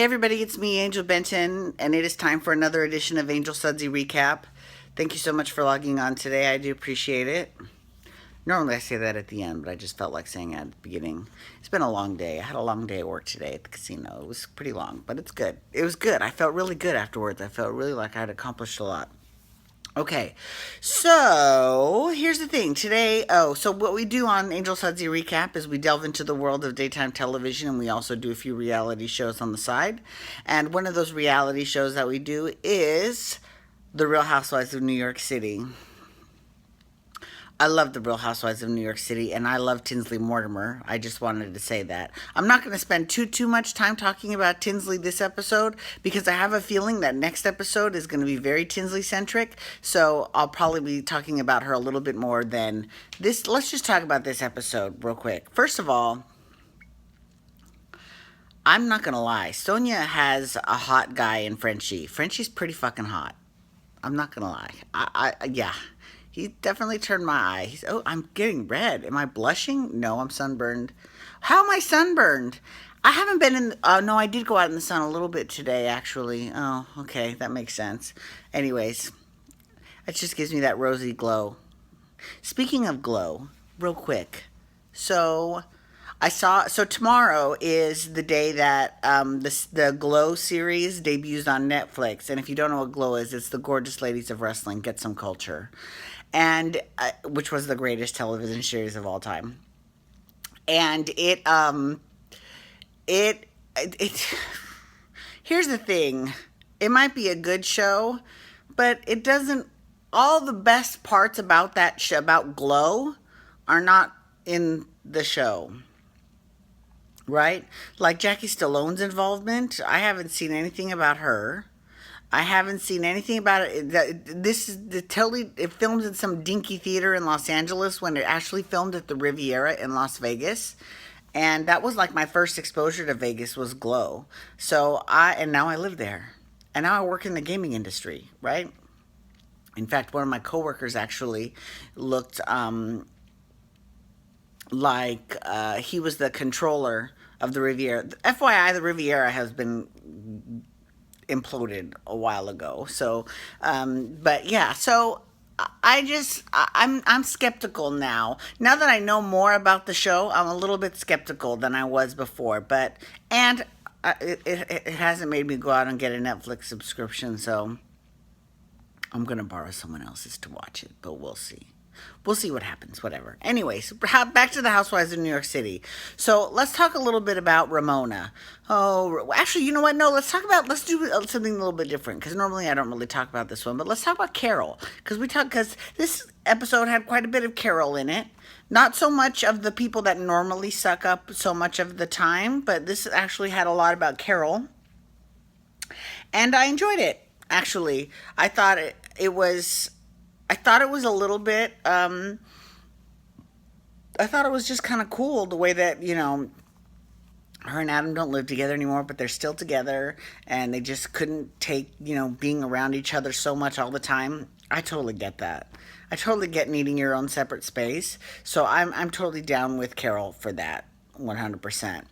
Hey everybody, it's me, Angel Benton, and it is time for another edition of Angel Sudsy Recap. Thank you so much for logging on today. I do appreciate it. Normally I say that at the end, but I just felt like saying it at the beginning. It's been a long day. I had a long day at work today at the casino. It was pretty long, but it's good. It was good. I felt really good afterwards. I felt really like I had accomplished a lot. Okay, so here's the thing. So what we do on Angel Sudsy Recap is we delve into the world of daytime television, and we also do a few reality shows on the side. And one of those reality shows that we do is The Real Housewives of New York City. I love The Real Housewives of New York City, and I love Tinsley Mortimer. I just wanted to say that. I'm not going to spend too much time talking about Tinsley this episode because I have a feeling that next episode is going to be very Tinsley-centric, so I'll probably be talking about her a little bit more than this. Let's just talk about this episode real quick. First of all, I'm not going to lie. Sonia has a hot guy in Frenchie. Frenchie's pretty fucking hot. I'm not going to lie. Yeah. He definitely turned my eye. Oh, I'm getting red. Am I blushing? No, I'm sunburned. How am I sunburned? I haven't been in... no, I did go out in the sun a little bit today, actually. Oh, okay. That makes sense. Anyways, it just gives me that rosy glow. Speaking of glow, real quick. So tomorrow is the day that the Glow series debuts on Netflix. And if you don't know what Glow is, it's the Gorgeous Ladies of Wrestling. Get some culture. And which was the greatest television series of all time. And it here's the thing. It might be a good show, but it doesn't, all the best parts about that show, about Glow, are not in the show. Right? Like Jackie Stallone's involvement, I haven't seen anything about her. I haven't seen anything about it. It filmed in some dinky theater in Los Angeles when it actually filmed at the Riviera in Las Vegas. And that was like my first exposure to Vegas was Glow. And now I live there. And now I work in the gaming industry, right? In fact, one of my coworkers actually looked like he was the controller of the Riviera. FYI, the Riviera has been imploded a while ago. So, but yeah, so I'm skeptical now. Now that I know more about the show, I'm a little bit skeptical than I was before. It hasn't made me go out and get a Netflix subscription, so I'm gonna borrow someone else's to watch it, but we'll see. We'll see what happens, whatever. Anyways, back to the Housewives of New York City. So let's talk a little bit about Ramona. Oh, actually, you know what? No, let's do something a little bit different, because normally I don't really talk about this one, but let's talk about Carol, because this episode had quite a bit of Carol in it. Not so much of the people that normally suck up so much of the time, but this actually had a lot about Carol. And I enjoyed it, actually. I thought it was a little bit, I thought it was just kind of cool the way that, her and Adam don't live together anymore, but they're still together, and they just couldn't take, being around each other so much all the time. I totally get that. I totally get needing your own separate space. So I'm totally down with Carol for that, 100%.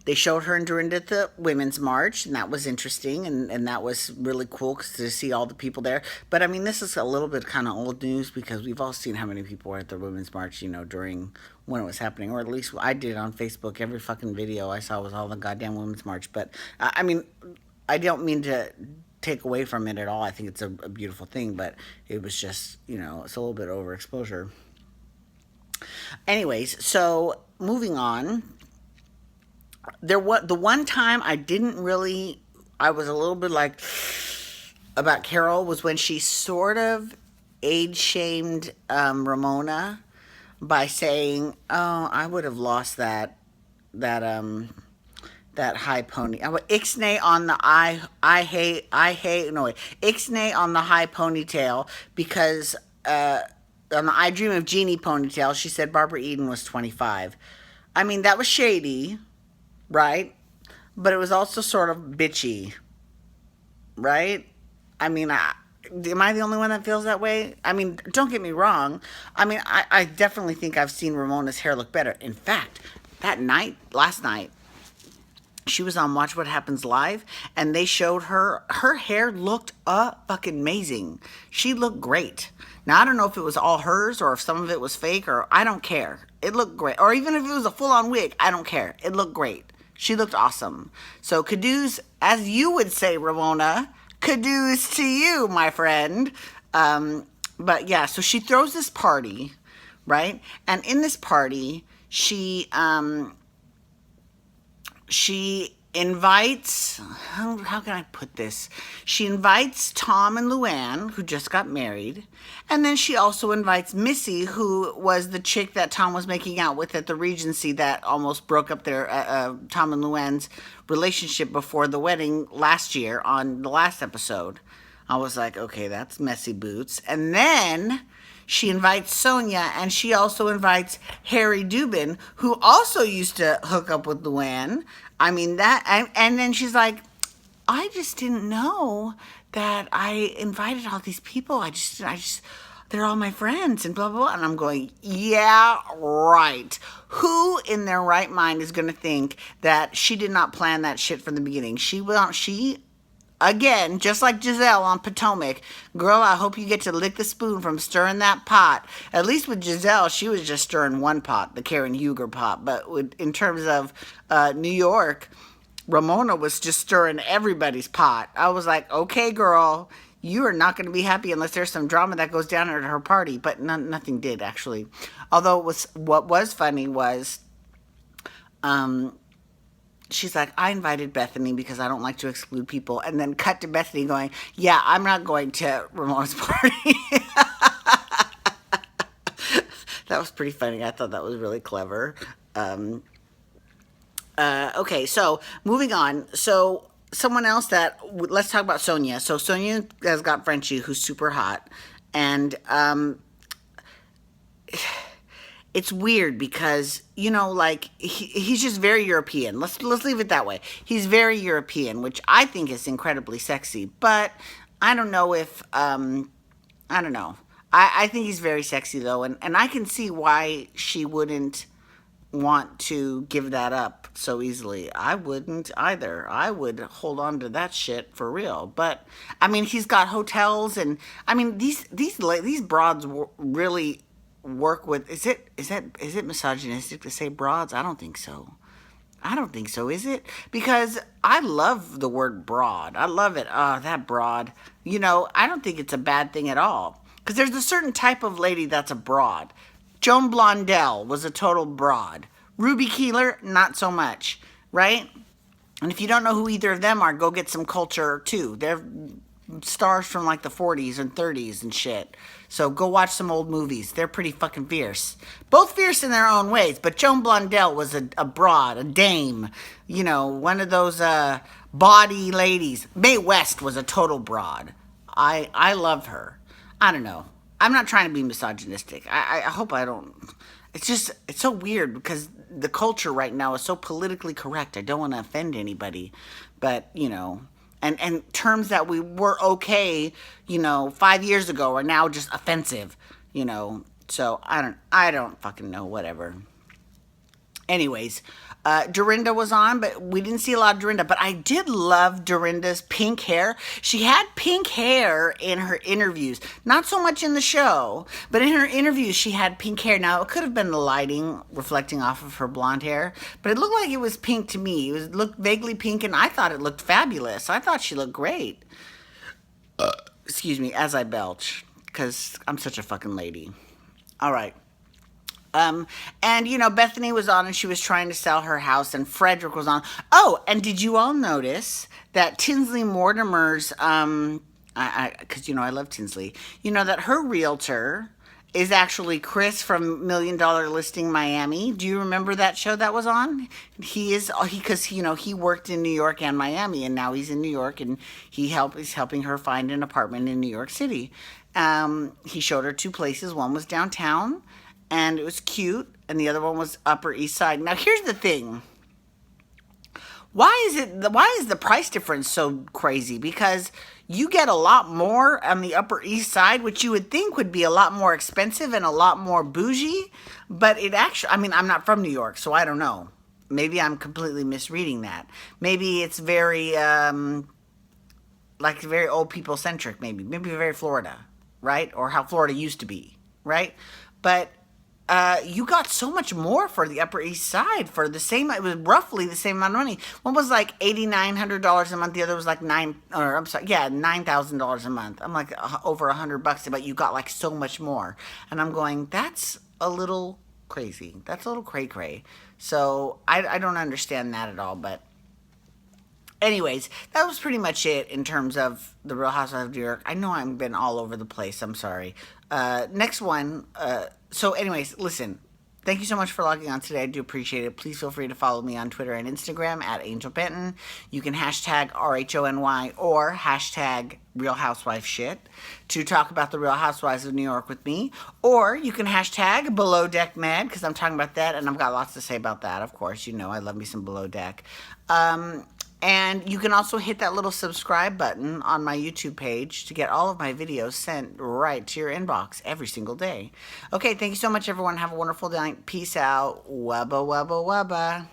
They showed her during the Women's March, and that was interesting, and that was really cool to see all the people there. But, I mean, this is a little bit kind of old news because we've all seen how many people were at the Women's March, during when it was happening, or at least I did on Facebook. Every fucking video I saw was all the goddamn Women's March. But, I mean, I don't mean to take away from it at all. I think it's a beautiful thing, but it was just, it's a little bit overexposure. Anyways, so moving on. The one time I was a little bit like about Carol was when she sort of age shamed Ramona by saying, "Oh, I would have lost that high pony. Ixnay on the Ixnay on the high ponytail because on the I Dream of Jeannie ponytail, she said Barbara Eden was 25. I mean, that was shady. Right? But it was also sort of bitchy. Right? I mean, am I the only one that feels that way? I mean, don't get me wrong. I mean, I definitely think I've seen Ramona's hair look better. In fact, last night, She was on Watch What Happens Live, and they showed her hair looked fucking amazing. She looked great. Now, I don't know if it was all hers or if some of it was fake, or I don't care. It looked great. Or even if it was a full-on wig, I don't care. It looked great. She looked awesome. So kudos, as you would say, Ramona, kudos to you, my friend. But yeah, so she throws this party, right? And in this party, she invites, how can I put this? She invites Tom and Luann, who just got married. And then she also invites Missy, who was the chick that Tom was making out with at the Regency that almost broke up their, Tom and Luann's relationship before the wedding last year on the last episode. I was like, okay, that's messy boots. And then she invites Sonia, and she also invites Harry Dubin, who also used to hook up with Luann. I mean, and then she's like, I just didn't know that I invited all these people. I just, they're all my friends and blah, blah, blah. And I'm going, yeah, right. Who in their right mind is going to think that she did not plan that shit from the beginning? Again, just like Giselle on Potomac, girl, I hope you get to lick the spoon from stirring that pot. At least with Giselle, she was just stirring one pot, the Karen Huger pot. But in terms of New York, Ramona was just stirring everybody's pot. I was like, okay, girl, you are not going to be happy unless there's some drama that goes down at her party. But nothing did, actually. Although what was funny was... she's like, I invited Bethany because I don't like to exclude people. And then cut to Bethany going, yeah, I'm not going to Ramona's party. That was pretty funny. I thought that was really clever. Okay, so moving on. So someone else let's talk about Sonia. So Sonia has got Frenchie, who's super hot. And it's weird because, like, he's just very European. Let's leave it that way. He's very European, which I think is incredibly sexy. But I don't know if, I don't know. I think he's very sexy, though. And I can see why she wouldn't want to give that up so easily. I wouldn't either. I would hold on to that shit for real. But, I mean, he's got hotels. And, I mean, these broads really... work with, is it misogynistic to say broads? I don't think so. Is it? Because I love the word broad. I love it. Oh, that broad. I don't think it's a bad thing at all. Because there's a certain type of lady that's a broad. Joan Blondell was a total broad. Ruby Keeler, not so much. Right? And if you don't know who either of them are, go get some culture too. They're stars from like the 40s and 30s and shit. So go watch some old movies. They're pretty fucking fierce. Both fierce in their own ways, but Joan Blondell was a broad, a dame. One of those body ladies. Mae West was a total broad. I love her. I don't know. I'm not trying to be misogynistic. I hope I don't. It's so weird because the culture right now is so politically correct. I don't want to offend anybody, but, And terms that we were okay, 5 years ago are now just offensive, So I don't fucking know, whatever. Anyways, Dorinda was on, but we didn't see a lot of Dorinda. But I did love Dorinda's pink hair. She had pink hair in her interviews. Not so much in the show, but in her interviews she had pink hair. Now, it could have been the lighting reflecting off of her blonde hair, but it looked like it was pink to me. It looked vaguely pink, and I thought it looked fabulous. I thought she looked great. Excuse me, as I belch, because I'm such a fucking lady. All right. And, Bethany was on and she was trying to sell her house and Frederick was on. Oh, and did you all notice that Tinsley Mortimer's, because, I love Tinsley, that her realtor is actually Chris from $1 Million Listing Miami. Do you remember that show that was on? Because he worked in New York and Miami, and now he's in New York, and he's helping her find an apartment in New York City. He showed her 2 places. One was downtown, and it was cute, and the other one was Upper East Side. Now, here's the thing. Why is the price difference so crazy? Because you get a lot more on the Upper East Side, which you would think would be a lot more expensive and a lot more bougie, but it actually, I'm not from New York, so I don't know. Maybe I'm completely misreading that. Maybe it's very, like very old people centric, maybe very Florida, right? Or how Florida used to be, right? But you got so much more for the Upper East Side for the same. It was roughly the same amount of money. One was like $8,900 a month. The other was like $9,000 a month. I'm like over $100, but you got like so much more. And I'm going, that's a little crazy. That's a little cray cray. So I don't understand that at all. But anyways, that was pretty much it in terms of the Real Housewives of New York. I know I've been all over the place. I'm sorry. Next one. So anyways, listen. Thank you so much for logging on today. I do appreciate it. Please feel free to follow me on Twitter and Instagram at Angel Benton. You can hashtag RHONY or hashtag Real Housewife Shit to talk about the Real Housewives of New York with me. Or you can hashtag Below Deck Mad because I'm talking about that and I've got lots to say about that. Of course, you know I love me some Below Deck. And you can also hit that little subscribe button on my YouTube page to get all of my videos sent right to your inbox every single day. Okay, thank you so much, everyone. Have a wonderful day. Peace out. Wubba, wubba, wubba.